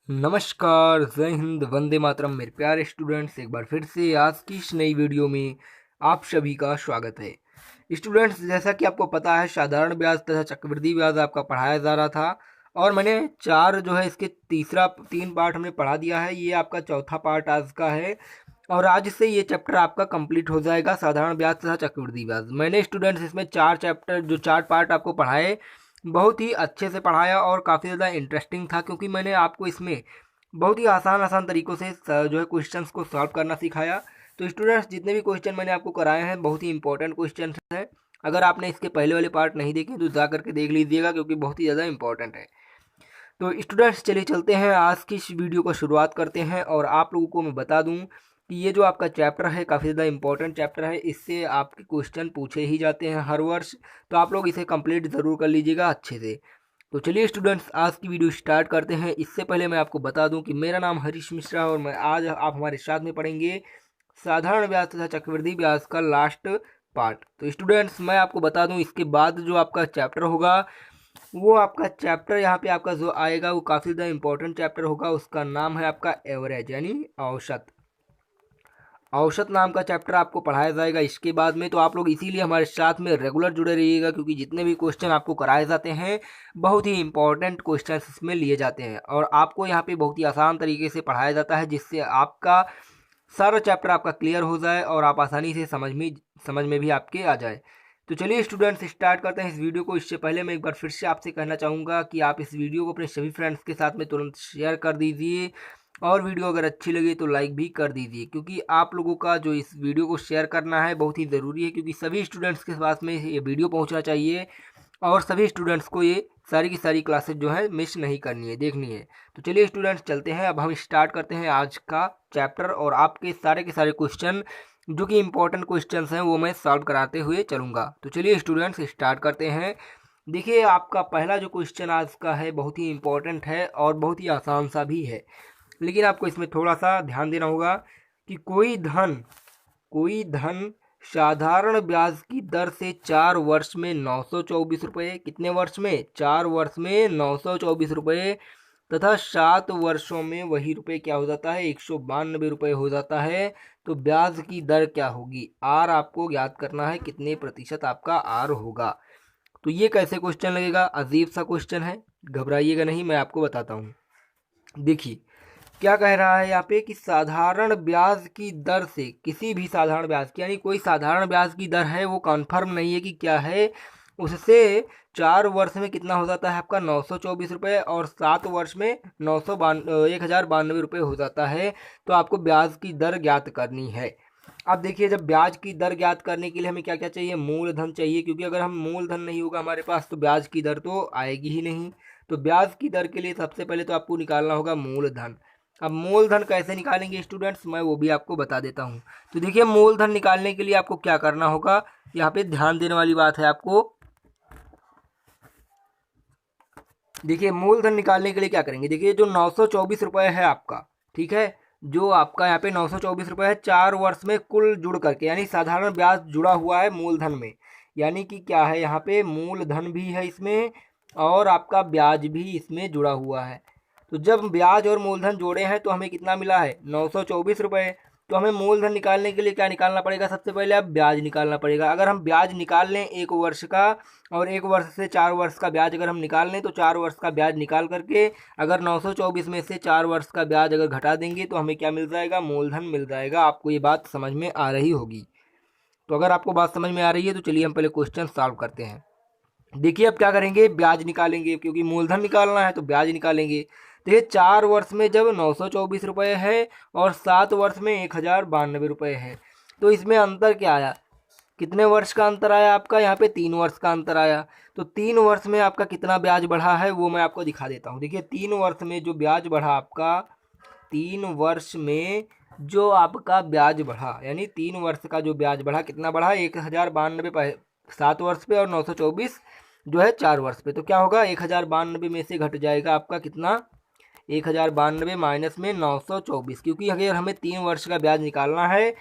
नमस्कार, जय हिंद, वंदे मातरम। मेरे प्यारे स्टूडेंट्स, एक बार फिर से आज की इस नई वीडियो में आप सभी का स्वागत है। स्टूडेंट्स, जैसा कि आपको पता है, साधारण ब्याज तथा चक्रवृद्धि ब्याज आपका पढ़ाया जा रहा था और मैंने चार जो है इसके तीन पार्ट हमने पढ़ा दिया है। ये आपका चौथा पार्ट आज का है और आज से ये चैप्टर आपका कंप्लीट हो जाएगा, साधारण ब्याज तथा चक्रवृद्धि ब्याज। मैंने स्टूडेंट्स इसमें चार पार्ट आपको पढ़ाए, बहुत ही अच्छे से पढ़ाया और काफ़ी ज़्यादा इंटरेस्टिंग था, क्योंकि मैंने आपको इसमें बहुत ही आसान आसान तरीक़ों से जो है क्वेश्चंस को सॉल्व करना सिखाया। तो स्टूडेंट्स, जितने भी क्वेश्चन मैंने आपको कराए हैं बहुत ही इंपॉर्टेंट क्वेश्चन हैं। अगर आपने इसके पहले वाले पार्ट नहीं देखे तो जा करके देख लीजिएगा, क्योंकि बहुत ही ज़्यादा इंपॉर्टेंट है। तो स्टूडेंट्स, चलिए चलते हैं, आज की इस वीडियो को शुरुआत करते हैं। और आप लोगों को मैं बता दूं कि ये जो आपका चैप्टर है काफ़ी ज़्यादा इंपॉर्टेंट चैप्टर है, इससे आपके क्वेश्चन पूछे ही जाते हैं हर वर्ष। तो आप लोग इसे कंप्लीट ज़रूर कर लीजिएगा अच्छे से। तो चलिए स्टूडेंट्स, आज की वीडियो स्टार्ट करते हैं। इससे पहले मैं आपको बता दूं कि मेरा नाम हरीश मिश्रा है और मैं आज आप हमारे साथ में पढ़ेंगे साधारण ब्याज तथा चक्रवृद्धि ब्याज का लास्ट पार्ट। तो स्टूडेंट्स, मैं आपको बता दूं, इसके बाद जो आपका चैप्टर होगा वो आपका चैप्टर यहाँ पे आपका जो आएगा वो काफ़ी ज़्यादा इंपॉर्टेंट चैप्टर होगा। उसका नाम है आपका एवरेज, यानी औसत। औसत नाम का चैप्टर आपको पढ़ाया जाएगा इसके बाद में। तो आप लोग इसीलिए हमारे साथ में रेगुलर जुड़े रहिएगा, क्योंकि जितने भी क्वेश्चन आपको कराए जाते हैं बहुत ही इंपॉर्टेंट क्वेश्चन इसमें लिए जाते हैं और आपको यहाँ पे बहुत ही आसान तरीके से पढ़ाया जाता है, जिससे आपका सारा चैप्टर आपका क्लियर हो जाए और आप आसानी से समझ में भी आपके आ जाए। तो चलिए स्टूडेंट्स, स्टार्ट करते हैं इस वीडियो को। इससे पहले मैं एक बार फिर से आपसे कहना चाहूँगा कि आप इस वीडियो को अपने सभी फ्रेंड्स के साथ में तुरंत शेयर कर दीजिए और वीडियो अगर अच्छी लगे तो लाइक भी कर दीजिए, क्योंकि आप लोगों का जो इस वीडियो को शेयर करना है बहुत ही ज़रूरी है, क्योंकि सभी स्टूडेंट्स के पास में ये वीडियो पहुंचना चाहिए और सभी स्टूडेंट्स को ये सारी की सारी क्लासेस जो है मिस नहीं करनी है, देखनी है। तो चलिए स्टूडेंट्स, चलते हैं, अब हम स्टार्ट करते हैं आज का चैप्टर और आपके सारे के सारे क्वेश्चन जो कि इंपॉर्टेंट क्वेश्चंस हैं वो मैं सॉल्व कराते हुए चलूँगा। तो चलिए स्टूडेंट्स, स्टार्ट करते हैं। देखिए, आपका पहला जो क्वेश्चन आज का है बहुत ही इंपॉर्टेंट है और बहुत ही आसान सा भी है, लेकिन आपको इसमें थोड़ा सा ध्यान देना होगा कि कोई धन साधारण ब्याज की दर से 4 वर्ष में 924 रुपये, कितने वर्ष में? 4 वर्ष में 924 रुपये, तथा 7 वर्षों में वही रुपये क्या हो जाता है? 192 रुपये हो जाता है। तो ब्याज की दर क्या होगी? आर आपको ज्ञात करना है, कितने प्रतिशत आपका आर होगा। तो ये कैसे क्वेश्चन लगेगा? अजीब सा क्वेश्चन है, घबराइएगा नहीं, मैं आपको बताता हूँ। देखिए क्या कह रहा है यहाँ पे कि साधारण ब्याज की दर से, किसी भी साधारण ब्याज की, यानी कोई साधारण ब्याज की दर है, वो कन्फर्म नहीं है कि क्या है, उससे 4 वर्ष में कितना हो जाता है आपका? 924 रुपये, और 7 वर्ष में 1092 रुपये हो जाता है। तो आपको ब्याज की दर ज्ञात करनी है। अब देखिए, जब ब्याज की दर ज्ञात करने के लिए हमें क्या क्या चाहिए? मूलधन चाहिए, क्योंकि अगर हम मूलधन नहीं होगा हमारे पास तो ब्याज की दर तो आएगी ही नहीं। तो ब्याज की दर के लिए सबसे पहले तो आपको निकालना होगा मूलधन। अब मूलधन कैसे निकालेंगे स्टूडेंट्स, मैं वो भी आपको बता देता हूँ। तो देखिए, मूलधन निकालने के लिए आपको क्या करना होगा, यहाँ पे ध्यान देने वाली बात है आपको। देखिए, मूलधन निकालने के लिए क्या करेंगे? देखिए, जो 924 रुपये है आपका, ठीक है, जो आपका यहाँ पे 924 रुपये है, 4 वर्ष में कुल जुड़ करके, यानी साधारण ब्याज जुड़ा हुआ है मूलधन में, यानी कि क्या है, यहाँ पे मूलधन भी है इसमें और आपका ब्याज भी इसमें जुड़ा हुआ है। तो जब ब्याज और मूलधन जोड़े हैं तो हमें कितना मिला है? 924 रुपये। तो हमें मूलधन निकालने के लिए क्या निकालना पड़ेगा? सबसे पहले अब ब्याज निकालना पड़ेगा। अगर हम ब्याज निकाल लें 1 वर्ष का, और 1 वर्ष से 4 वर्ष का ब्याज अगर हम निकाल लें, तो 4 वर्ष का ब्याज निकाल करके अगर 924 में से 4 वर्ष का ब्याज अगर घटा देंगे तो हमें क्या मिल जाएगा? मूलधन मिल जाएगा। आपको ये बात समझ में आ रही होगी। तो अगर आपको बात समझ में आ रही है तो चलिए हम पहले क्वेश्चन सॉल्व करते हैं। देखिए, अब क्या करेंगे? ब्याज निकालेंगे, क्योंकि मूलधन निकालना है तो ब्याज निकालेंगे। देखिए, 4 वर्ष में जब 924 रुपये है और 7 वर्ष में 1092 रुपये है, तो इसमें अंतर क्या आया? कितने वर्ष का अंतर आया आपका? यहाँ पे 3 वर्ष का अंतर आया। तो 3 वर्ष में आपका कितना ब्याज बढ़ा है वो मैं आपको दिखा देता हूँ। देखिए, 3 वर्ष में जो ब्याज बढ़ा आपका, 3 वर्ष में जो आपका ब्याज बढ़ा, यानी 3 वर्ष का जो ब्याज बढ़ा, कितना बढ़ा? 1092 7 वर्ष पे और 924 जो है 4 वर्ष पे। तो क्या होगा? 1092 में से घट जाएगा आपका कितना? 1092 माइनस में 924, क्योंकि अगर हमें 3 वर्ष का ब्याज निकालना है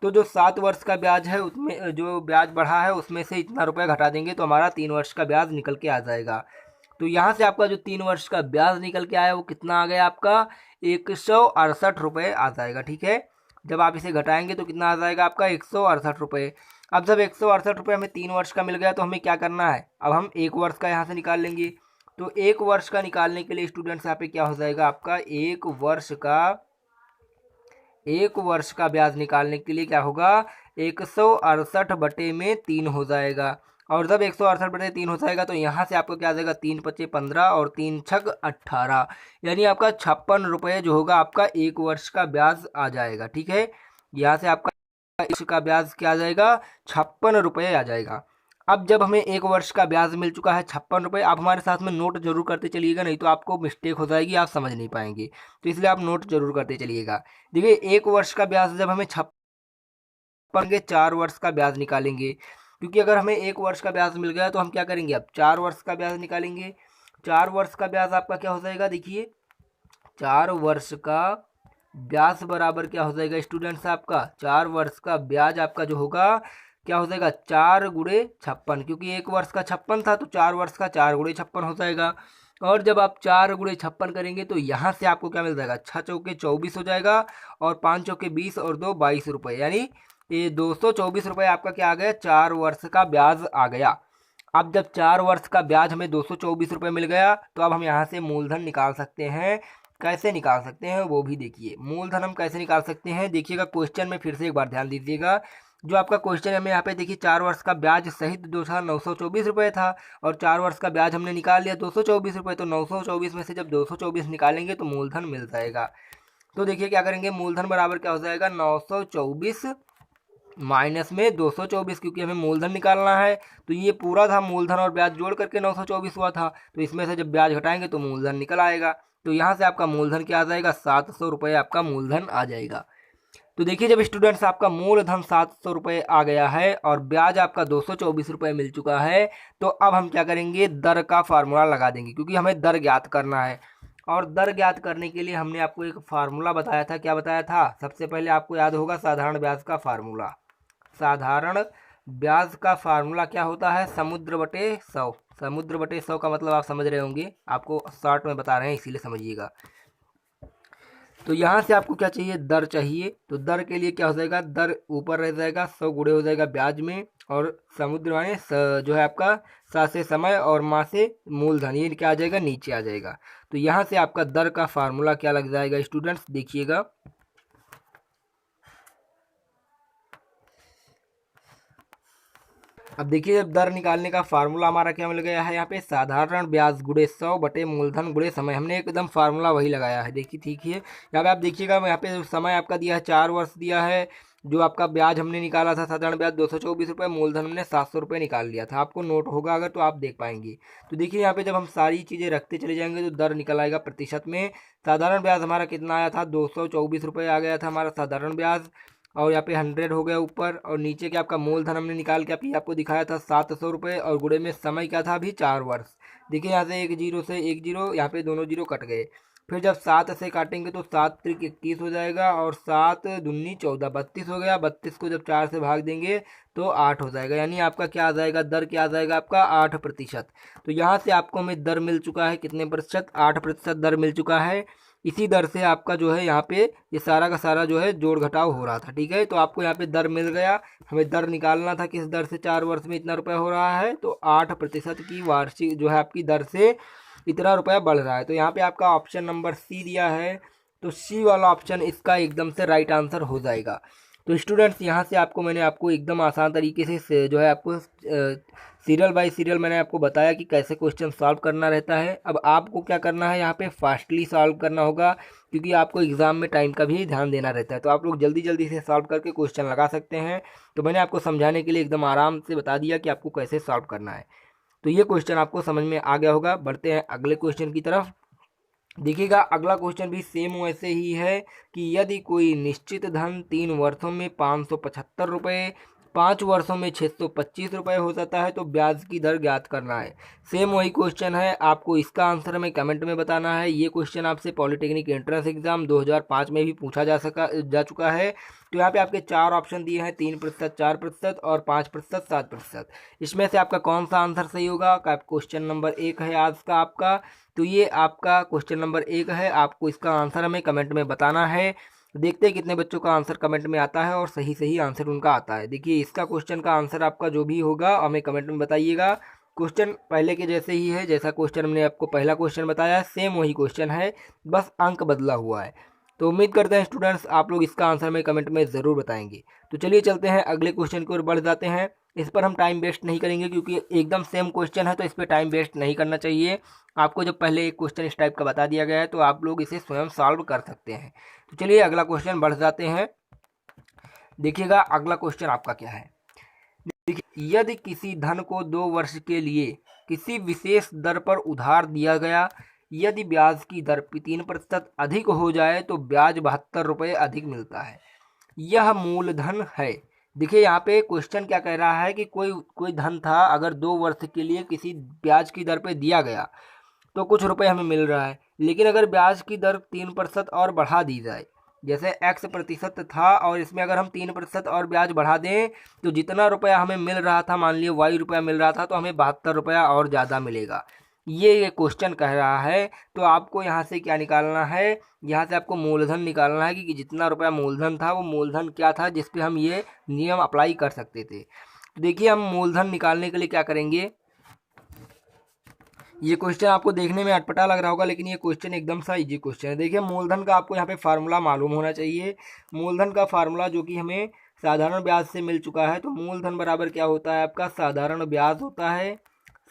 तो जो 7 वर्ष का ब्याज है उसमें जो ब्याज बढ़ा है उसमें से इतना रुपया घटा देंगे तो हमारा 3 वर्ष का ब्याज निकल के आ जाएगा। तो यहाँ से आपका जो 3 वर्ष का ब्याज निकल के आया वो कितना आ गया आपका 168 रुपये आ जाएगा। ठीक है, जब आप इसे घटाएंगे तो कितना आ जाएगा आपका 168 रुपये। अब जब 168 रुपये हमें 3 वर्ष का मिल गया तो हमें क्या करना है, अब हम 1 वर्ष का यहाँ से निकाल लेंगे। तो 1 वर्ष का निकालने के लिए स्टूडेंट्स यहाँ पे क्या हो जाएगा आपका 1 वर्ष का ब्याज निकालने के लिए क्या होगा 168/3 हो जाएगा। और जब 168/3 हो जाएगा तो यहाँ से आपको क्या आ जाएगा 3 पचे 15 और 3 छग 18, यानी आपका 56 रुपये जो होगा आपका 1 वर्ष का ब्याज आ जाएगा। ठीक है, यहाँ से आपका का ब्याज क्या आ जाएगा 56 रुपये आ जाएगा। अब जब हमें 1 वर्ष का ब्याज मिल चुका है 56 रुपये, आप हमारे साथ में नोट जरूर करते चलिएगा, नहीं तो आपको मिस्टेक हो जाएगी, आप समझ नहीं पाएंगे, तो इसलिए आप नोट जरूर करते चलिएगा। देखिए 1 वर्ष का ब्याज जब हमें 56 4 वर्ष का ब्याज निकालेंगे, क्योंकि अगर हमें 1 वर्ष का ब्याज मिल गया तो हम क्या करेंगे अब 4 वर्ष का ब्याज निकालेंगे। 4 वर्ष का ब्याज आपका क्या हो जाएगा, देखिए 4 वर्ष का ब्याज बराबर क्या हो जाएगा स्टूडेंट्स, आपका 4 वर्ष का ब्याज आपका जो होगा क्या हो जाएगा 4 गुणे 56, क्योंकि 1 वर्ष का 56 था तो 4 वर्ष का 4 गुणे 56 हो जाएगा। और जब आप 4 गुणे 56 करेंगे तो यहाँ से आपको क्या मिल जाएगा 6 चौके 24 हो जाएगा और 5 चौके 20 और 2 22 रुपये, यानी ये 224 रुपये आपका क्या आ गया 4 वर्ष का ब्याज आ गया। अब जब 4 वर्ष का ब्याज हमें 224 रुपये मिल गया तो अब हम यहाँ से मूलधन निकाल सकते हैं। कैसे निकाल सकते हैं वो भी देखिए, मूलधन हम कैसे निकाल सकते हैं देखिएगा, क्वेश्चन में फिर से एक बार ध्यान दीजिएगा। जो आपका क्वेश्चन है हमें यहाँ पे देखिए 4 वर्ष का ब्याज सहित 2,924 रुपये था और 4 वर्ष का ब्याज हमने निकाल लिया 224 रुपये, तो 924 में से जब 224 निकालेंगे तो मूलधन मिल जाएगा। तो देखिए क्या करेंगे, मूलधन बराबर क्या हो जाएगा 924 माइनस में 224, क्योंकि हमें मूलधन निकालना है तो ये पूरा था मूलधन और ब्याज जोड़ करके 924 हुआ था, तो इसमें से जब ब्याज घटाएंगे तो मूलधन निकल आएगा। तो यहाँ से आपका मूलधन क्या आ जाएगा 700 रुपये आपका मूलधन आ जाएगा। तो देखिए जब स्टूडेंट्स आपका मूलधन 700 रुपये आ गया है और ब्याज आपका 224 रुपये मिल चुका है, तो अब हम क्या करेंगे दर का फार्मूला लगा देंगे, क्योंकि हमें दर ज्ञात करना है। और दर ज्ञात करने के लिए हमने आपको एक फार्मूला बताया था, क्या बताया था, सबसे पहले आपको याद होगा साधारण ब्याज का फार्मूला। साधारण ब्याज का फार्मूला क्या होता है समुद्र बटे 100। समुद्र बटे 100 का मतलब आप समझ रहे होंगे, आपको शॉर्ट में बता रहे हैं इसीलिए समझिएगा। तो यहाँ से आपको क्या चाहिए दर चाहिए, तो दर के लिए क्या हो जाएगा दर ऊपर रह जाएगा 100 गुणे हो जाएगा ब्याज में, और समुद्र माने जो है आपका सा से समय और माँ से मूलधन, ये क्या आ जाएगा नीचे आ जाएगा। तो यहाँ से आपका दर का फार्मूला क्या लग जाएगा स्टूडेंट्स देखिएगा, अब देखिए जब दर निकालने का फार्मूला हमारा क्या मिल गया है यहाँ पे साधारण ब्याज गुणे 100 बटे मूलधन गुणे समय, हमने एकदम फार्मूला वही लगाया है। देखिए ठीक है, यहाँ पे आप देखिएगा यहाँ पे समय आपका दिया है 4 वर्ष दिया है, जो आपका ब्याज हमने निकाला था साधारण ब्याज 224 रुपये, मूलधन हमने 700 रुपये निकाल लिया था, आपको नोट होगा अगर तो आप देख पाएंगे। तो देखिए यहाँ पे जब हम सारी चीज़ें रखते चले जाएंगे तो दर निकल आएगा प्रतिशत में। साधारण ब्याज हमारा कितना आया था 224 रुपये आ गया था हमारा साधारण ब्याज, और यहाँ पे 100 हो गया ऊपर, और नीचे के आपका मूलधन हमने निकाल के अभी आपको दिखाया था 700 रुपये, और गुणे में समय क्या था अभी 4 वर्ष। देखिए यहाँ से 1 जीरो से 1 जीरो, यहाँ पे दोनों जीरो कट गए, फिर जब 7 से काटेंगे तो 7 त्रिक 21 हो जाएगा, और 7 दूनी 14 32 हो गया, 32 को जब 4 से भाग देंगे तो 8 हो जाएगा, यानी आपका क्या आ जाएगा दर क्या आ जाएगा आपका 8%। तो यहाँ से आपको हमें दर मिल चुका है कितने प्रतिशत 8% दर मिल चुका है। इसी दर से आपका जो है यहाँ पे ये सारा का सारा जो है जोड़ घटाव हो रहा था। ठीक है, तो आपको यहाँ पे दर मिल गया, हमें दर निकालना था किस दर से 4 वर्ष में इतना रुपया हो रहा है, तो 8% की वार्षिक जो है आपकी दर से इतना रुपया बढ़ रहा है। तो यहाँ पे आपका ऑप्शन नंबर सी दिया है, तो सी वाला ऑप्शन इसका एकदम से राइट आंसर हो जाएगा। तो स्टूडेंट्स यहाँ से आपको मैंने आपको एकदम आसान तरीके से जो है आपको सीरियल बाय सीरियल मैंने आपको बताया कि कैसे क्वेश्चन सॉल्व करना रहता है। अब आपको क्या करना है यहाँ पे फास्टली सॉल्व करना होगा, क्योंकि आपको एग्जाम में टाइम का भी ध्यान देना रहता है, तो आप लोग जल्दी जल्दी से सॉल्व करके क्वेश्चन लगा सकते हैं। तो मैंने आपको समझाने के लिए एकदम आराम से बता दिया कि आपको कैसे सॉल्व करना है। तो ये क्वेश्चन आपको समझ में आ गया होगा। बढ़ते हैं अगले क्वेश्चन की तरफ। देखिएगा अगला क्वेश्चन भी सेम वैसे ही है कि यदि कोई निश्चित धन 3 वर्षों में 575 रुपये 5 वर्षों में 625 रुपये हो जाता है, तो ब्याज की दर ज्ञात करना है। सेम वही क्वेश्चन है, आपको इसका आंसर हमें कमेंट में बताना है। ये क्वेश्चन आपसे पॉलिटेक्निक एंट्रेंस एग्जाम 2005 में भी पूछा जा चुका है। तो यहाँ पे आपके 4 ऑप्शन दिए हैं, 3%, 4% और 5%, 7%। इसमें से आपका कौन सा आंसर सही होगा? क्वेश्चन नंबर 1 है आज का आपका। तो ये आपका क्वेश्चन नंबर 1 है, आपको इसका आंसर हमें कमेंट में बताना है। देखते हैं कितने बच्चों का आंसर कमेंट में आता है और सही सही आंसर उनका आता है। देखिए इसका क्वेश्चन का आंसर आपका जो भी होगा हमें कमेंट में बताइएगा। क्वेश्चन पहले के जैसे ही है, जैसा क्वेश्चन हमने आपको पहला क्वेश्चन बताया सेम वही क्वेश्चन है, बस अंक बदला हुआ है। तो उम्मीद करते हैं स्टूडेंट्स आप लोग इसका आंसर हमें कमेंट में ज़रूर बताएंगे। तो चलिए चलते हैं अगले क्वेश्चन की ओर बढ़ जाते हैं। इस पर हम टाइम वेस्ट नहीं करेंगे क्योंकि एकदम सेम क्वेश्चन है, तो इस पर टाइम वेस्ट नहीं करना चाहिए। आपको जब पहले एक क्वेश्चन इस टाइप का बता दिया गया है तो आप लोग इसे स्वयं सॉल्व कर सकते हैं। तो चलिए अगला क्वेश्चन बढ़ जाते हैं। देखिएगा अगला क्वेश्चन आपका क्या है। देखिए, यदि किसी धन को 2 वर्ष के लिए किसी विशेष दर पर उधार दिया गया, यदि ब्याज की दर 3% अधिक हो जाए तो ब्याज 72 रुपये अधिक मिलता है। यह मूलधन है। देखिए यहाँ पे क्वेश्चन क्या कह रहा है कि कोई धन था, अगर 2 वर्ष के लिए किसी ब्याज की दर पे दिया गया तो कुछ रुपए हमें मिल रहा है, लेकिन अगर ब्याज की दर 3% और बढ़ा दी जाए, जैसे x% था और इसमें अगर हम 3% और ब्याज बढ़ा दें तो जितना रुपया हमें मिल रहा था, मान लिए y रुपया मिल रहा था, तो हमें 72 रुपया और ज़्यादा मिलेगा। ये क्वेश्चन कह रहा है। तो आपको यहाँ से क्या निकालना है? यहाँ से आपको मूलधन निकालना है कि जितना रुपया मूलधन था वो मूलधन क्या था जिस पे हम ये नियम अप्लाई कर सकते थे। तो देखिए हम मूलधन निकालने के लिए क्या करेंगे। ये क्वेश्चन आपको देखने में अटपटा लग रहा होगा, लेकिन ये क्वेश्चन एकदम सा इजी क्वेश्चन है। देखिए मूलधन का आपको यहाँ पे फार्मूला मालूम होना चाहिए। मूलधन का फार्मूला जो कि हमें साधारण ब्याज से मिल चुका है। तो मूलधन बराबर क्या होता है आपका? साधारण ब्याज होता है,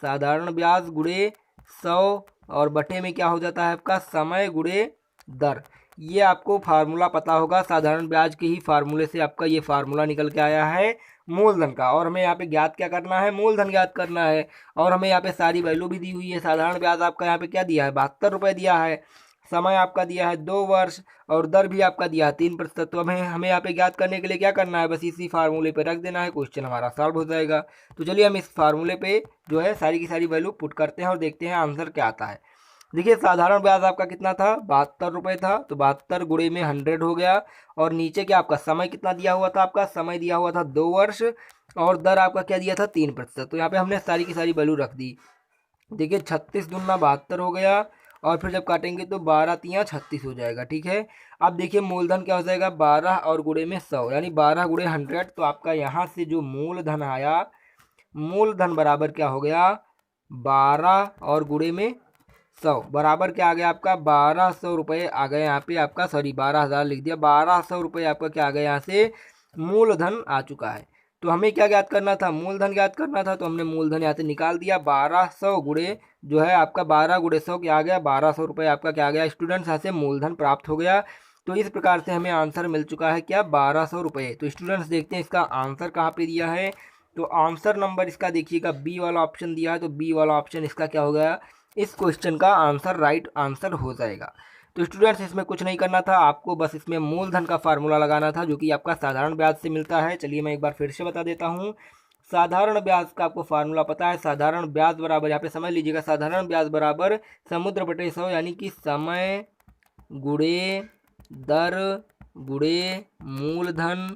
साधारण ब्याज गुणे 100 और बटे में क्या हो जाता है आपका? समय गुणे दर। ये आपको फार्मूला पता होगा, साधारण ब्याज के ही फार्मूले से आपका ये फार्मूला निकल के आया है मूलधन का। और हमें यहाँ पे ज्ञात क्या करना है? मूलधन ज्ञात करना है। और हमें यहाँ पे सारी वैल्यू भी दी हुई है। साधारण ब्याज आपका यहाँ पे क्या दिया है? 72 रुपये दिया है। समय आपका दिया है 2 वर्ष और दर भी आपका दिया है 3%। तो हमें यहाँ पे ज्ञात करने के लिए क्या करना है? बस इसी फार्मूले पे रख देना है, क्वेश्चन हमारा सॉल्व हो जाएगा। तो चलिए हम इस फार्मूले पे जो है सारी की सारी वैल्यू पुट करते हैं और देखते हैं आंसर क्या आता है। देखिए साधारण ब्याज आपका कितना था? 72 रुपये था। तो 72 गुणे में 100 हो गया। और नीचे क्या आपका समय कितना दिया हुआ था? आपका समय दिया हुआ था 2 वर्ष और दर आपका क्या दिया था? 3%। तो यहाँ पे हमने सारी की सारी वैल्यू रख दी। देखिए 36 दूना 72 हो गया और फिर जब काटेंगे तो 12 तियाँ 36 हो जाएगा। ठीक है, अब देखिए मूलधन क्या हो जाएगा? 12 और गुणे में 100 यानी 12 गुणे 100। तो आपका यहाँ से जो मूलधन आया, मूलधन बराबर क्या हो गया? 12 और गुणे में 100 बराबर क्या आ गया आपका? 1200 रुपये आ गए यहाँ पे आपका। सॉरी 12,000 लिख दिया। 1200 रुपये आपका क्या आ गया? यहाँ से मूलधन आ चुका है। तो हमें क्या ज्ञात करना था? मूलधन ज्ञात करना था। तो हमने मूलधन यहाँ से निकाल दिया। 1200 गुणे जो है आपका 12 गुणे 100 क्या आ गया? 1200 रुपये आपका क्या आ गया स्टूडेंट्स? यहाँ से मूलधन प्राप्त हो गया। तो इस प्रकार से हमें आंसर मिल चुका है क्या? 1200 रुपये। तो स्टूडेंट्स देखते हैं इसका आंसर कहाँ पे दिया है। तो आंसर नंबर इसका देखिएगा बी वाला ऑप्शन दिया है। तो बी वाला ऑप्शन इसका क्या हो गया? इस क्वेश्चन का आंसर राइट आंसर हो जाएगा। तो स्टूडेंट्स इसमें कुछ नहीं करना था, आपको बस इसमें मूलधन का फार्मूला लगाना था जो कि आपका साधारण ब्याज से मिलता है। चलिए मैं एक बार फिर से बता देता हूँ। साधारण ब्याज का आपको फार्मूला पता है। साधारण ब्याज बराबर, यहाँ पे समझ लीजिएगा, साधारण ब्याज बराबर समुद्र बटे 100 यानी कि समय गुणे दर गुणे मूलधन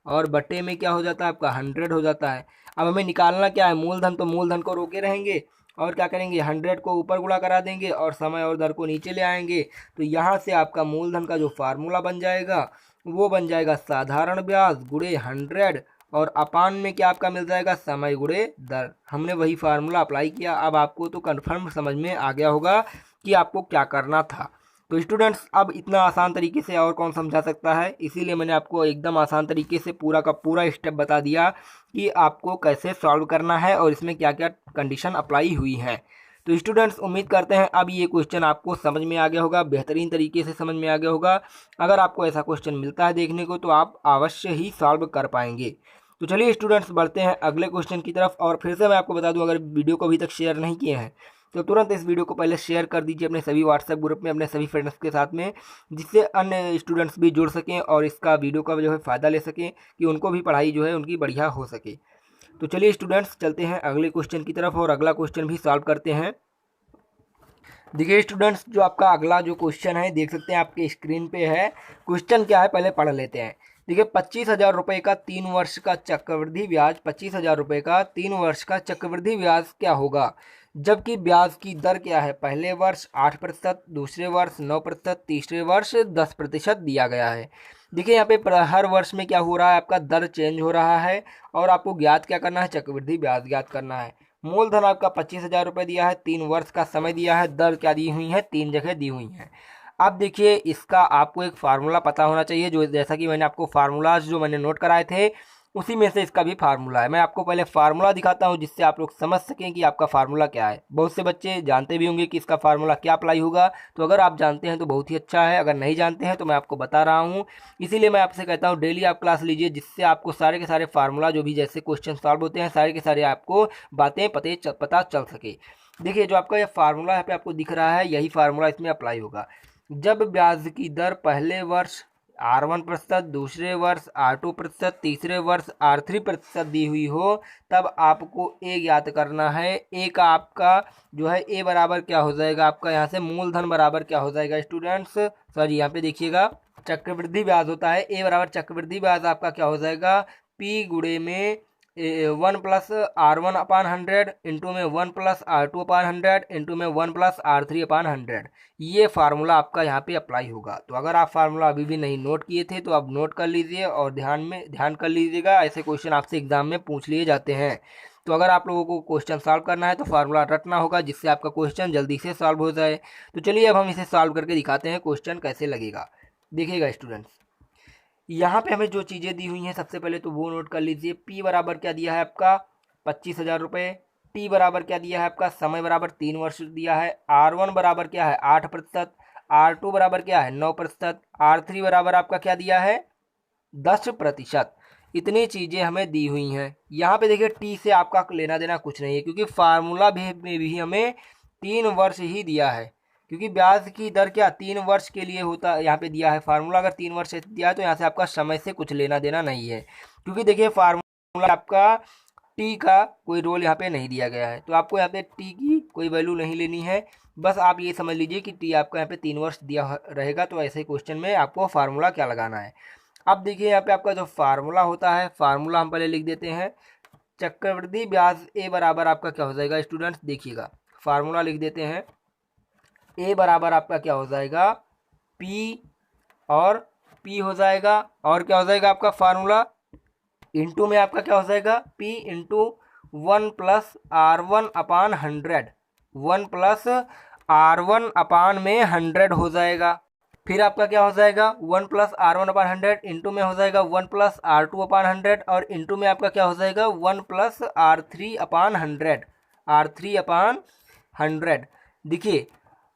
और बटे में क्या हो जाता है आपका? 100 हो जाता है। अब हमें निकालना क्या है? मूलधन। तो मूलधन को रोके रहेंगे और क्या करेंगे? 100 को ऊपर गुणा करा देंगे और समय और दर को नीचे ले आएंगे। तो यहाँ से आपका मूलधन का जो फार्मूला बन जाएगा वो बन जाएगा साधारण ब्याज गुणे 100 और अपान में क्या आपका मिल जाएगा? समय गुणे दर। हमने वही फार्मूला अप्लाई किया। अब आपको तो कन्फर्म समझ में आ गया होगा कि आपको क्या करना था। तो स्टूडेंट्स अब इतना आसान तरीके से और कौन समझा सकता है, इसीलिए मैंने आपको एकदम आसान तरीके से पूरा का पूरा स्टेप बता दिया कि आपको कैसे सॉल्व करना है और इसमें क्या क्या कंडीशन अप्लाई हुई है। तो स्टूडेंट्स उम्मीद करते हैं अब ये क्वेश्चन आपको समझ में आ गया होगा, बेहतरीन तरीके से समझ में आ गया होगा। अगर आपको ऐसा क्वेश्चन मिलता है देखने को तो आप अवश्य ही सॉल्व कर पाएंगे। तो चलिए स्टूडेंट्स बढ़ते हैं अगले क्वेश्चन की तरफ। और फिर से मैं आपको बता दूं, अगर वीडियो को अभी तक शेयर नहीं किए हैं तो तुरंत इस वीडियो को पहले शेयर कर दीजिए अपने सभी व्हाट्सएप ग्रुप में, अपने सभी फ्रेंड्स के साथ में, जिससे अन्य स्टूडेंट्स भी जुड़ सकें और इसका वीडियो का जो है फ़ायदा ले सकें, कि उनको भी पढ़ाई जो है उनकी बढ़िया हो सके। तो चलिए स्टूडेंट्स, चलते हैं अगले क्वेश्चन की तरफ और अगला क्वेश्चन भी सॉल्व करते हैं। देखिए स्टूडेंट्स, जो आपका अगला जो क्वेश्चन है देख सकते हैं आपके स्क्रीन पे है। क्वेश्चन क्या है पहले पढ़ लेते हैं। देखिए 25,000 रुपये का 3 वर्ष का चक्रवृद्धि ब्याज, 25,000 रुपये का 3 वर्ष का चक्रवृद्धि ब्याज क्या होगा, जबकि ब्याज की दर क्या है, पहले वर्ष 8%, दूसरे वर्ष 9%, तीसरे वर्ष 10% दिया गया है। देखिए यहाँ पे हर वर्ष में क्या हो रहा है, आपका दर चेंज हो रहा है और आपको ज्ञात क्या करना है, चक्रवृद्धि ब्याज ज्ञात करना है। मूलधन आपका 25,000 रुपये दिया है, 3 वर्ष का समय दिया है, दर क्या दी हुई है, 3 जगह दी हुई है। अब देखिए इसका आपको एक फार्मूला पता होना चाहिए, जो जैसा कि मैंने आपको फार्मूलाज जो मैंने नोट कराए थे उसी में से इसका भी फार्मूला है। मैं आपको पहले फार्मूला दिखाता हूं जिससे आप लोग समझ सकें कि आपका फार्मूला क्या है। बहुत से बच्चे जानते भी होंगे कि इसका फार्मूला क्या अप्लाई होगा, तो अगर आप जानते हैं तो बहुत ही अच्छा है, अगर नहीं जानते हैं तो मैं आपको बता रहा हूं। इसीलिए मैं आपसे कहता हूं डेली आप क्लास लीजिए, जिससे आपको सारे के सारे फार्मूला जो भी जैसे क्वेश्चन सॉल्व होते हैं सारे के सारे आपको बातें पता चल सके। देखिए जो आपका ये फार्मूला यहाँ पे आपको दिख रहा है, यही फार्मूला इसमें अप्लाई होगा। जब ब्याज की दर पहले वर्ष R1%, दूसरे वर्ष R2%, तीसरे वर्ष R3% दी हुई हो, तब आपको ए ज्ञात करना है। ए का आपका जो है ए बराबर क्या हो जाएगा, आपका यहाँ से मूलधन बराबर क्या हो जाएगा स्टूडेंट्स, सॉरी यहाँ पे देखिएगा चक्रवृद्धि ब्याज होता है, ए बराबर चक्रवृद्धि ब्याज आपका क्या हो जाएगा, पी गुणे में 1+R1/100 इंटू में 1+R2/100 इंटू में 1+R3/100। ये फार्मूला आपका यहाँ पे अप्लाई होगा। तो अगर आप फार्मूला अभी भी नहीं नोट किए थे तो आप नोट कर लीजिए और ध्यान कर लीजिएगा, ऐसे क्वेश्चन आपसे एग्जाम में पूछ लिए जाते हैं। तो अगर आप लोगों को क्वेश्चन सॉल्व करना है तो फार्मूला रटना होगा, जिससे आपका क्वेश्चन जल्दी से सॉल्व हो जाए। तो चलिए अब हम इसे सॉल्व करके दिखाते हैं क्वेश्चन कैसे लगेगा। देखिएगा स्टूडेंट्स, यहाँ पे हमें जो चीज़ें दी हुई हैं सबसे पहले तो वो नोट कर लीजिए। पी बराबर क्या दिया है आपका 25,000 रुपये, टी बराबर क्या दिया है आपका समय बराबर 3 वर्ष दिया है, R1 बराबर क्या है 8%, R2 बराबर क्या है 9%, R3 बराबर आपका क्या दिया है 10%। इतनी चीज़ें हमें दी हुई हैं। यहाँ पे देखिए टी से आपका लेना देना कुछ नहीं है, क्योंकि फार्मूला में भी हमें 3 वर्ष ही दिया है, क्योंकि ब्याज की दर क्या 3 वर्ष के लिए होता है, यहाँ पे दिया है फार्मूला। अगर 3 वर्ष दिया है तो यहाँ से आपका समय से कुछ लेना देना नहीं है, क्योंकि देखिए फार्मूला आपका टी का कोई रोल यहाँ पे नहीं दिया गया है, तो आपको यहाँ पे टी की कोई वैल्यू नहीं लेनी है। बस आप ये समझ लीजिए कि टी आपका यहाँ पे 3 वर्ष दिया रहेगा। तो ऐसे क्वेश्चन में आपको फार्मूला क्या लगाना है। अब देखिए यहाँ पे आपका जो फार्मूला होता है, फार्मूला हम पहले लिख देते हैं। चक्रवृद्धि ब्याज ए बराबर आपका क्या हो जाएगा स्टूडेंट्स, देखिएगा फार्मूला लिख देते हैं। ए बराबर आपका क्या हो जाएगा पी और पी हो जाएगा, और क्या हो जाएगा आपका फार्मूला इंटू में आपका क्या हो जाएगा पी इंटू 1+R1/100, 1+R1/100 हो जाएगा। फिर आपका क्या हो जाएगा 1+R1/100 इंटू में हो जाएगा 1+R2/100 और इंटू में आपका क्या हो जाएगा 1+R3/100, R3/100। देखिए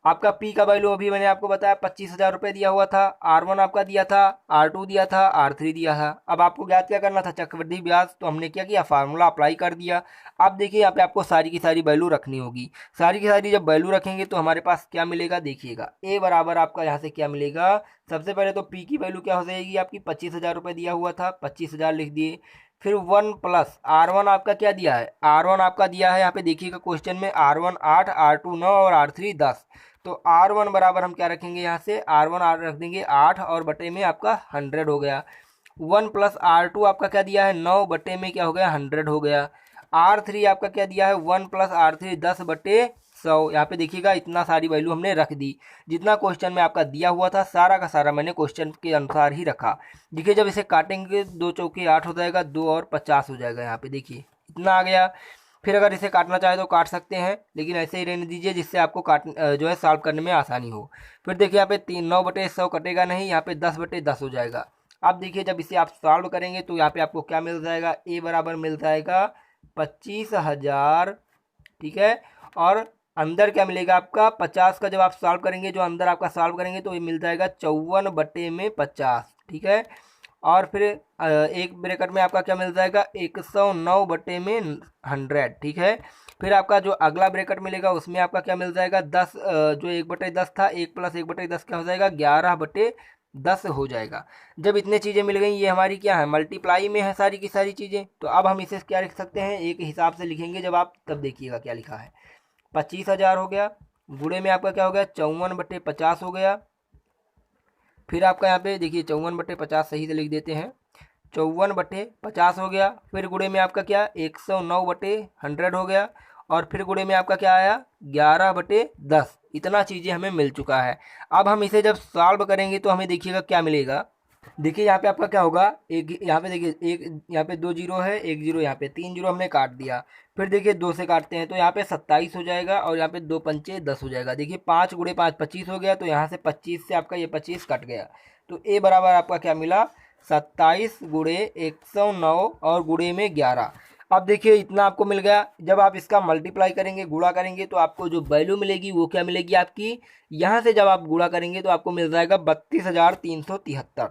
आपका पी का वैल्यू अभी मैंने आपको बताया 25,000 रुपये दिया हुआ था, R1 आपका दिया था, R2 दिया था, R3 दिया था। अब आपको ज्ञात क्या करना था चक्रवृद्धि ब्याज, तो हमने क्या किया फार्मूला अप्लाई कर दिया। अब देखिए यहाँ पे आपको सारी की सारी वैल्यू रखनी होगी। सारी की सारी जब वैल्यू रखेंगे तो हमारे पास क्या मिलेगा, देखिएगा ए बराबर आपका यहाँ से क्या मिलेगा। सबसे पहले तो पी की वैल्यू क्या हो जाएगी आपकी 25,000 रुपये दिया हुआ था, 25,000 लिख दिए। फिर 1+R1 आपका क्या दिया है, R1 आपका दिया है यहाँ पे देखिएगा क्वेश्चन में R1 8, R2 9 और R3 10। तो R1 बराबर हम क्या रखेंगे यहाँ से R1 रख देंगे 8 और बटे में आपका 100 हो गया। 1+R2 आपका क्या दिया है 9 बटे में क्या हो गया 100 हो गया। R3 आपका क्या दिया है 1+R3 10 बटे 100। यहाँ पे देखिएगा इतना सारी वैल्यू हमने रख दी, जितना क्वेश्चन में आपका दिया हुआ था सारा का सारा मैंने क्वेश्चन के अनुसार ही रखा। देखिए जब इसे काटेंगे 2 चौके 8 हो जाएगा, 2 और 50 हो जाएगा। यहाँ पे देखिए इतना आ गया। फिर अगर इसे काटना चाहे तो काट सकते हैं, लेकिन ऐसे ही रहने दीजिए जिससे आपको जो है सॉल्व करने में आसानी हो। फिर देखिए यहाँ पे 9 बटे 100 कटेगा नहीं, यहाँ पे 10 बटे 10 हो जाएगा। अब देखिए जब इसे आप सॉल्व करेंगे तो यहाँ पे आपको क्या मिल जाएगा, ए बराबर मिल जाएगा 25,000, ठीक है। और अंदर क्या मिलेगा आपका 50 का जब आप सॉल्व करेंगे, जो अंदर आपका सॉल्व करेंगे तो ये मिल जाएगा 54 बटे में 50, ठीक है। और फिर एक ब्रैकेट में आपका क्या मिल जाएगा 109 बटे में 100, ठीक है। फिर आपका जो अगला ब्रैकेट मिलेगा उसमें आपका क्या मिल जाएगा 10, जो 1/10 था 1 + 1/10 क्या हो जाएगा 11/10 हो जाएगा। जब इतने चीज़ें मिल गई, ये हमारी क्या है मल्टीप्लाई में है सारी की सारी चीज़ें, तो अब हम इसे क्या लिख सकते हैं एक हिसाब से लिखेंगे जब आप तब देखिएगा क्या लिखा है। 25,000 हो गया, गुणे में आपका क्या हो गया 54/50 हो गया। फिर आपका यहाँ पे देखिए 54/50 सही से लिख देते हैं, 54/50 हो गया। फिर गुणे में आपका क्या 109/100 हो गया, और फिर गुणे में आपका क्या आया 11/10। इतना चीज़ें हमें मिल चुका है। अब हम इसे जब सॉल्व करेंगे तो हमें देखिएगा क्या मिलेगा। देखिए यहाँ पे आपका क्या होगा, एक यहाँ पे देखिए एक यहाँ पे 2 जीरो है, 1 जीरो यहाँ पे, 3 जीरो हमने काट दिया। फिर देखिए 2 से काटते हैं तो यहाँ पे 27 हो जाएगा, और यहाँ पे 2 पंचे 10 हो जाएगा। देखिए 5 × 5 25 हो गया, तो यहाँ से 25 से आपका ये 25 कट गया, तो ए बराबर आपका क्या मिला 27 × 109 और गुणे में 11। अब देखिए इतना आपको मिल गया। जब आप इसका मल्टीप्लाई करेंगे गुणा करेंगे तो आपको जो वैल्यू मिलेगी वो क्या मिलेगी आपकी, यहाँ से जब आप गुणा करेंगे तो आपको मिल जाएगा 32,373।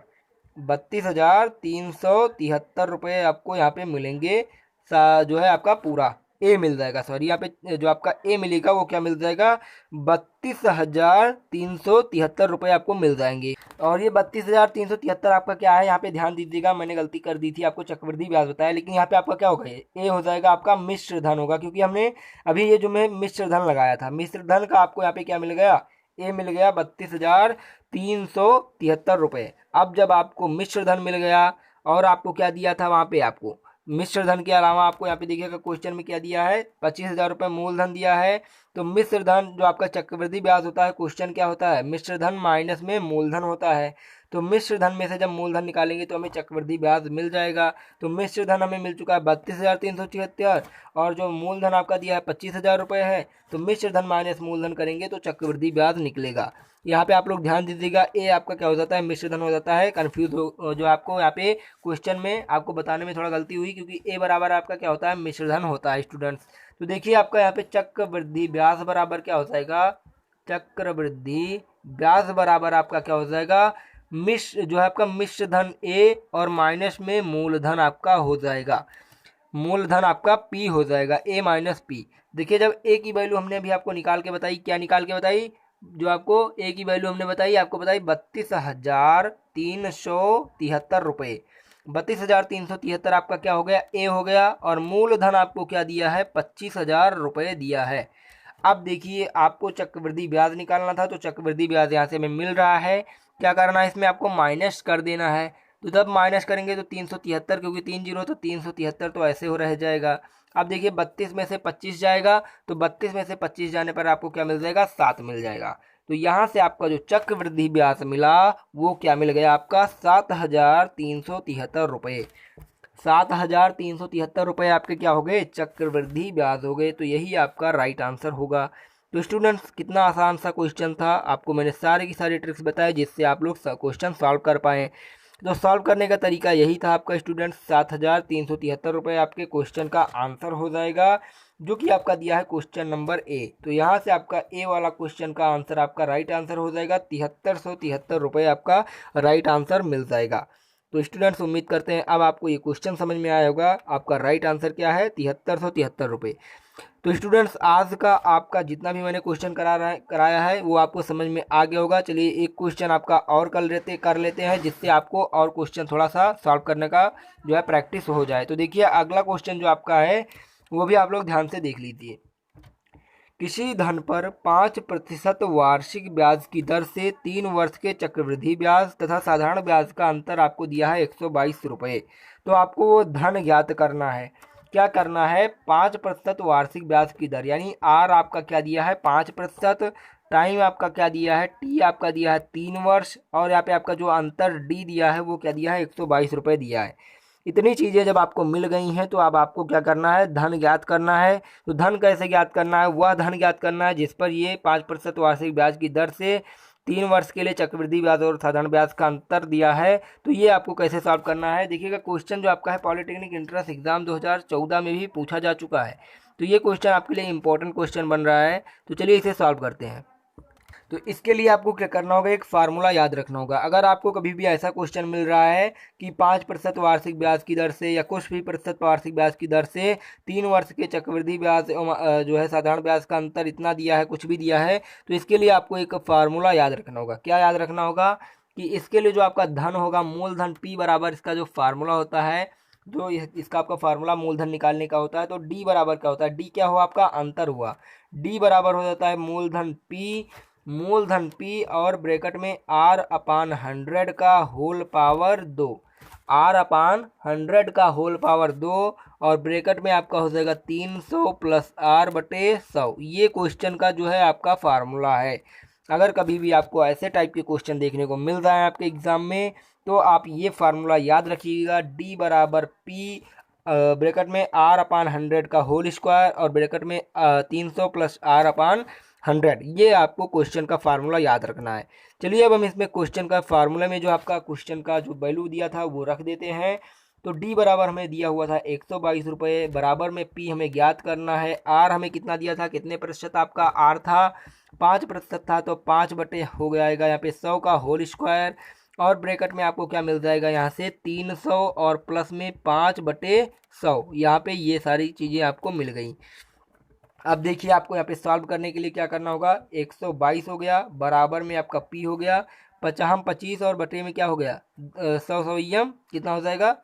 32,373 रुपये आपको यहाँ पे मिलेंगे। जो है आपका पूरा ए मिल जाएगा, सॉरी यहाँ पे जो आपका ए मिलेगा वो क्या मिल जाएगा 32,373 रुपये आपको मिल जाएंगे। और ये 32,373 आपका क्या है, यहाँ पे ध्यान दीजिएगा, मैंने गलती कर दी थी, आपको चक्रवृद्धि ब्याज बताया, लेकिन यहाँ पे आपका क्या होगा ए हो जाएगा आपका मिश्र धन होगा, क्योंकि हमने अभी ये जो मैं मिश्र धन लगाया था, मिश्र धन का आपको यहाँ पे क्या मिल गया ए मिल गया 32,373 रुपये। अब जब आपको मिश्र धन मिल गया और आपको क्या दिया था वहाँ पे, आपको मिश्र धन के अलावा आपको यहाँ पे देखिएगा क्वेश्चन में क्या दिया है 25,000 रुपये मूलधन दिया है। तो मिश्र धन जो आपका चक्रवृद्धि ब्याज होता है, क्वेश्चन क्या होता है मिश्र धन माइनस में मूलधन होता है। तो मिश्र धन में से जब मूलधन निकालेंगे तो हमें चक्रवृद्धि ब्याज मिल जाएगा। तो मिश्र धन हमें मिल चुका है 32,373, और जो मूलधन आपका दिया है 25,000 रुपये है। तो मिश्र धन माइनस मूलधन करेंगे तो चक्रवृद्धि ब्याज निकलेगा। यहाँ पे आप लोग ध्यान दीजिएगा, ए आपका क्या हो जाता है मिश्र धन हो जाता है। कन्फ्यूज हो जो आपको यहाँ पे क्वेश्चन में आपको बताने में थोड़ा गलती हुई, क्योंकि ए बराबर आपका क्या होता है मिश्र धन होता है स्टूडेंट्स। तो देखिए आपका यहाँ पे चक्रवृद्धि ब्याज बराबर क्या हो जाएगा, चक्रवृद्धि ब्याज बराबर आपका क्या हो जाएगा मिश्र जो है आपका मिश्र धन ए और माइनस में मूलधन आपका हो जाएगा, मूलधन आपका पी हो जाएगा ए माइनस पी। देखिए जब ए की वैल्यू हमने अभी आपको निकाल के बताई, क्या निकाल के बताई, जो आपको ए की वैल्यू हमने बताई आपको बताई 32,373 रुपये। 32,373 आपका क्या हो गया ए हो गया, और मूलधन आपको क्या दिया है 25,000 रुपये दिया है। अब देखिए आपको चक्रवृद्धि ब्याज निकालना था, तो चक्रवृद्धि ब्याज यहाँ से हमें मिल रहा है। क्या करना है इसमें आपको माइनस कर देना है। तो जब माइनस करेंगे तो 373, क्योंकि 3 जीरो तो 373 तो ऐसे हो रह जाएगा। अब देखिए 32 में से 25 जाएगा, तो 32 में से 25 जाने पर आपको क्या मिल जाएगा 7 मिल जाएगा। तो यहाँ से आपका जो चक्रवृद्धि ब्याज मिला वो क्या मिल गया आपका 7,373 रुपये। 7,373 रुपये आपके क्या हो गए चक्रवृद्धि ब्याज हो गए। तो यही आपका राइट आंसर होगा। तो स्टूडेंट्स कितना आसान सा क्वेश्चन था, आपको मैंने सारे की सारी ट्रिक्स बताए जिससे आप लोग क्वेश्चन सॉल्व कर पाएँ। तो सॉल्व करने का तरीका यही था आपका स्टूडेंट्स। 7,373 रुपये आपके क्वेश्चन का आंसर हो जाएगा, जो कि आपका दिया है क्वेश्चन नंबर ए। तो यहाँ से आपका ए वाला क्वेश्चन का आंसर आपका राइट आंसर हो जाएगा, 7,373 रुपये आपका राइट आंसर मिल जाएगा। तो स्टूडेंट्स उम्मीद करते हैं अब आपको ये क्वेश्चन समझ में आया होगा। आपका राइट आंसर क्या है 7,373 रुपये। तो स्टूडेंट्स आज का आपका जितना भी मैंने क्वेश्चन कराया है वो आपको समझ में आ गया होगा। चलिए एक क्वेश्चन आपका और कर लेते हैं, जिससे आपको और क्वेश्चन थोड़ा सा सॉल्व करने का जो है प्रैक्टिस हो जाए। तो देखिए अगला क्वेश्चन जो आपका है वो भी आप लोग ध्यान से देख लीजिए। किसी धन पर 5% वार्षिक ब्याज की दर से 3 वर्ष के चक्रवृद्धि ब्याज तथा साधारण ब्याज का अंतर आपको दिया है 122 रुपये। तो आपको वो धन ज्ञात करना है। क्या करना है 5% वार्षिक ब्याज की दर, यानी आर आपका क्या दिया है 5%, टाइम आपका क्या दिया है टी आपका दिया है 3 वर्ष, और यहाँ पे आपका जो अंतर डी दिया है वो क्या दिया है 122 रुपये दिया है। इतनी चीज़ें जब आपको मिल गई हैं तो अब आपको क्या करना है धन ज्ञात करना है। तो धन कैसे ज्ञात करना है, वह धन ज्ञात करना है जिस पर ये 5% वार्षिक ब्याज की दर से 3 वर्ष के लिए चक्रवृद्धि ब्याज और साधारण ब्याज का अंतर दिया है। तो ये आपको कैसे सॉल्व करना है, देखिएगा क्वेश्चन जो आपका है पॉलिटेक्निक इंट्रेंस एग्जाम 2014 में भी पूछा जा चुका है। तो ये क्वेश्चन आपके लिए इंपॉर्टेंट क्वेश्चन बन रहा है। तो चलिए इसे सॉल्व करते हैं। तो इसके लिए आपको क्या करना होगा, एक फार्मूला याद रखना होगा। अगर आपको कभी भी ऐसा क्वेश्चन मिल रहा है कि 5% वार्षिक ब्याज की दर से या कुछ भी प्रतिशत वार्षिक ब्याज की दर से 3 वर्ष के चक्रवृद्धि ब्याज जो है साधारण ब्याज का अंतर इतना दिया है, कुछ भी दिया है, तो इसके लिए आपको एक फार्मूला याद रखना होगा। क्या याद रखना होगा कि इसके लिए जो आपका धन होगा, मूलधन P बराबर इसका जो फार्मूला होता है, जो इसका आपका फार्मूला मूलधन निकालने का होता है, तो D बराबर क्या होता है, D क्या हुआ आपका अंतर हुआ, D बराबर हो जाता है मूलधन P और ब्रैकेट में R/100 का होल पावर 2, R/100 का होल पावर 2 और ब्रैकेट में आपका हो जाएगा 300 प्लस R/100। ये क्वेश्चन का जो है आपका फार्मूला है। अगर कभी भी आपको ऐसे टाइप के क्वेश्चन देखने को मिल रहा है आपके एग्जाम में, तो आप ये फार्मूला याद रखिएगा, D बराबर P ब्रैकेट में R/100 का होल स्क्वायर और ब्रैकेट में 300 प्लस R/100। ये आपको क्वेश्चन का फार्मूला याद रखना है। चलिए अब हम इसमें क्वेश्चन का फार्मूला में जो आपका क्वेश्चन का जो वैल्यू दिया था वो रख देते हैं। तो D बराबर हमें दिया हुआ था 122 रुपये, बराबर में P हमें ज्ञात करना है। R हमें कितना दिया था, कितने प्रतिशत आपका R था, 5% था, तो 5 बटे हो जाएगा यहाँ पे 100 का होल स्क्वायर और ब्रैकेट में आपको क्या मिल जाएगा यहाँ से 300 और प्लस में 5/100। यहाँ पे ये सारी चीज़ें आपको मिल गई। अब देखिए आपको यहाँ पे सॉल्व करने के लिए क्या करना होगा, 122 हो गया, बराबर में आपका P हो गया, 25 और बटे में क्या हो गया 100 कितना हो जाएगा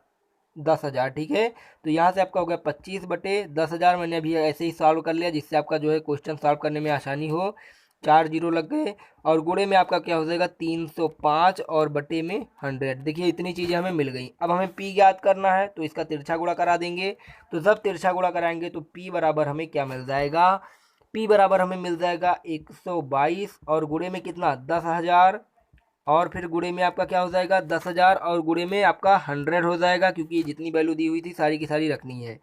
10,000। ठीक है, तो यहाँ से आपका हो गया 25/10,000। मैंने अभी ऐसे ही सॉल्व कर लिया जिससे आपका जो है क्वेश्चन सॉल्व करने में आसानी हो। 4 जीरो लग गए और गुणे में आपका क्या हो जाएगा 305 और बटे में 100। देखिए इतनी चीज़ें हमें मिल गई। अब हमें P ज्ञात करना है तो इसका तिरछा गुणा करा देंगे। तो जब तिरछा गुणा कराएंगे तो P बराबर हमें क्या मिल जाएगा, P बराबर हमें मिल जाएगा 122 और गुणे में कितना 10,000 और फिर गुणे में आपका क्या हो जाएगा 10,000 और गुणे में आपका 100 हो जाएगा, क्योंकि जितनी वैल्यू दी हुई थी सारी की सारी रखनी है।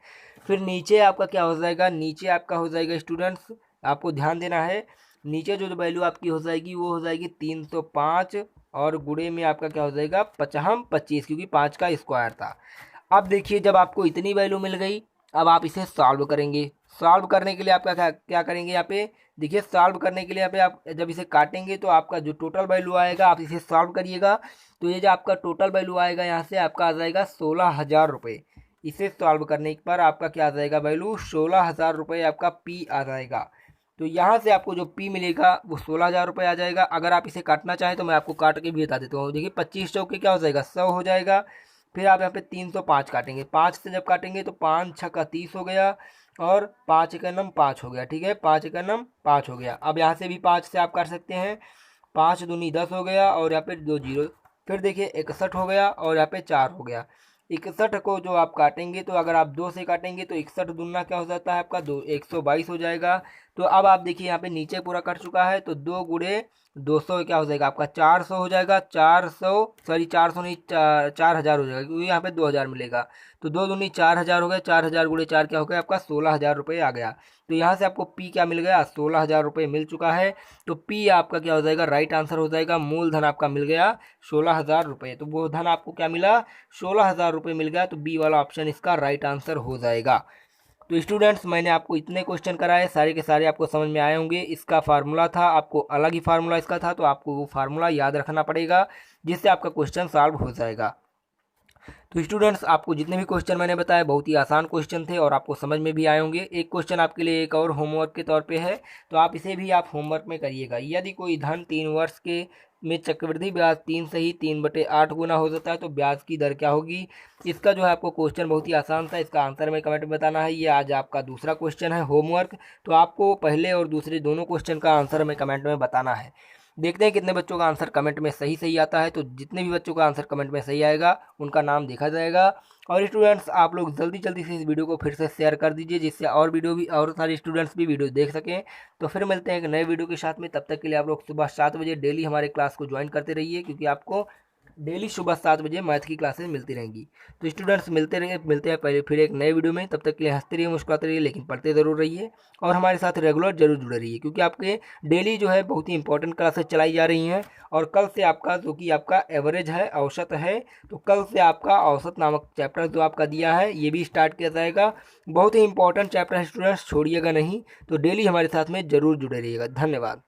फिर नीचे आपका क्या हो जाएगा, नीचे आपका हो जाएगा स्टूडेंट्स, आपको ध्यान देना है, नीचे जो वैल्यू आपकी हो जाएगी वो हो जाएगी 305 और गुणे में आपका क्या हो जाएगा 25, क्योंकि 5 का स्क्वायर था। अब देखिए जब आपको इतनी वैल्यू मिल गई, अब आप इसे सॉल्व करेंगे। सॉल्व करने के लिए आपका क्या करेंगे, यहाँ पे देखिए सॉल्व करने के लिए यहाँ पे आप जब इसे काटेंगे तो आपका जो टोटल वैल्यू आएगा आप इसे सॉल्व करिएगा। तो ये जो आपका टोटल वैल्यू आएगा यहाँ से आपका आ जाएगा 16,000 रुपये। इसे सॉल्व करने पर आपका क्या आ जाएगा वैल्यू 16,000 रुपये आपका P आ जाएगा। तो यहाँ से आपको जो P मिलेगा वो 16,000 रुपये आ जाएगा। अगर आप इसे काटना चाहें तो मैं आपको काट के भी बता देता हूँ। देखिए 25 चौके क्या हो जाएगा 100 हो जाएगा। फिर आप यहाँ पे 305 काटेंगे, 5 से जब काटेंगे तो 5 6 का 30 हो गया और 5 1 नम 5 हो गया। ठीक है, 5 1 नम 5 हो गया। अब यहाँ से भी 5 से आप काट सकते हैं, 5 दूनी 10 हो गया और यहाँ पे 2 जीरो। फिर देखिए 61 हो गया और यहाँ पे 4 हो गया। 61 को जो आप काटेंगे तो अगर आप 2 से काटेंगे तो 61 दूना क्या हो जाता है आपका 122 हो जाएगा। तो अब आप देखिए यहाँ पे नीचे पूरा कट चुका है, तो 2 गुणे 200 क्या हो जाएगा आपका 400 हो जाएगा। 400 नहीं 4,000 हो जाएगा, क्योंकि यहाँ पे 2,000 मिलेगा। तो 2 दूनी 4,000 हो गया, 4,000 गुणे 4 क्या हो गया आपका 16,000 रुपये आ गया। तो यहाँ से आपको P क्या मिल गया 16,000 रुपये मिल चुका है। तो P आपका क्या हो जाएगा राइट आंसर हो जाएगा। मूलधन आपका मिल गया 16,000 रुपये। तो वो धन आपको क्या मिला 16,000 रुपये मिल गया। तो बी वाला ऑप्शन इसका राइट आंसर हो जाएगा। तो स्टूडेंट्स मैंने आपको इतने क्वेश्चन कराए, सारे के सारे आपको समझ में आए होंगे। इसका फार्मूला था, आपको अलग ही फार्मूला इसका था, तो आपको वो फार्मूला याद रखना पड़ेगा जिससे आपका क्वेश्चन सॉल्व हो जाएगा। तो स्टूडेंट्स आपको जितने भी क्वेश्चन मैंने बताए बहुत ही आसान क्वेश्चन थे और आपको समझ में भी आए होंगे। एक क्वेश्चन आपके लिए एक और होमवर्क के तौर पे है, तो आप इसे भी आप होमवर्क में करिएगा। यदि कोई धन 3 वर्ष के में चक्रवृद्धि ब्याज 3 से ही 3/8 गुना हो जाता है तो ब्याज की दर क्या होगी। इसका जो है आपको क्वेश्चन बहुत ही आसान था, इसका आंसर में कमेंट में बताना है। ये आज आपका दूसरा क्वेश्चन है होमवर्क, तो आपको पहले और दूसरे दोनों क्वेश्चन का आंसर में कमेंट में बताना है। देखते हैं कितने बच्चों का आंसर कमेंट में सही आता है। तो जितने भी बच्चों का आंसर कमेंट में सही आएगा उनका नाम देखा जाएगा। और स्टूडेंट्स आप लोग जल्दी से इस वीडियो को फिर से शेयर कर दीजिए, जिससे और वीडियो भी और सारे स्टूडेंट्स भी वीडियो देख सकें। तो फिर मिलते हैं एक नए वीडियो के साथ में, तब तक के लिए आप लोग सुबह 7 बजे डेली हमारे क्लास को ज्वाइन करते रहिए, क्योंकि आपको डेली सुबह 7 बजे मैथ की क्लासेस मिलती रहेंगी। तो स्टूडेंट्स मिलते हैं पहले फिर एक नए वीडियो में। तब तक के लिए हंसते रहिए, मुस्कुराते रहिए, लेकिन पढ़ते ज़रूर रहिए और हमारे साथ रेगुलर जरूर जुड़े रहिए, क्योंकि आपके डेली जो है बहुत ही इंपॉर्टेंट क्लासेस चलाई जा रही हैं। और कल से आपका जो कि आपका एवरेज है, औसत है, तो कल से आपका औसत नामक चैप्टर जो आपका दिया है ये भी स्टार्ट किया जाएगा। बहुत ही इंपॉर्टेंट चैप्टर है स्टूडेंट्स, छोड़िएगा नहीं। तो डेली हमारे साथ में ज़रूर जुड़े रहिएगा। धन्यवाद।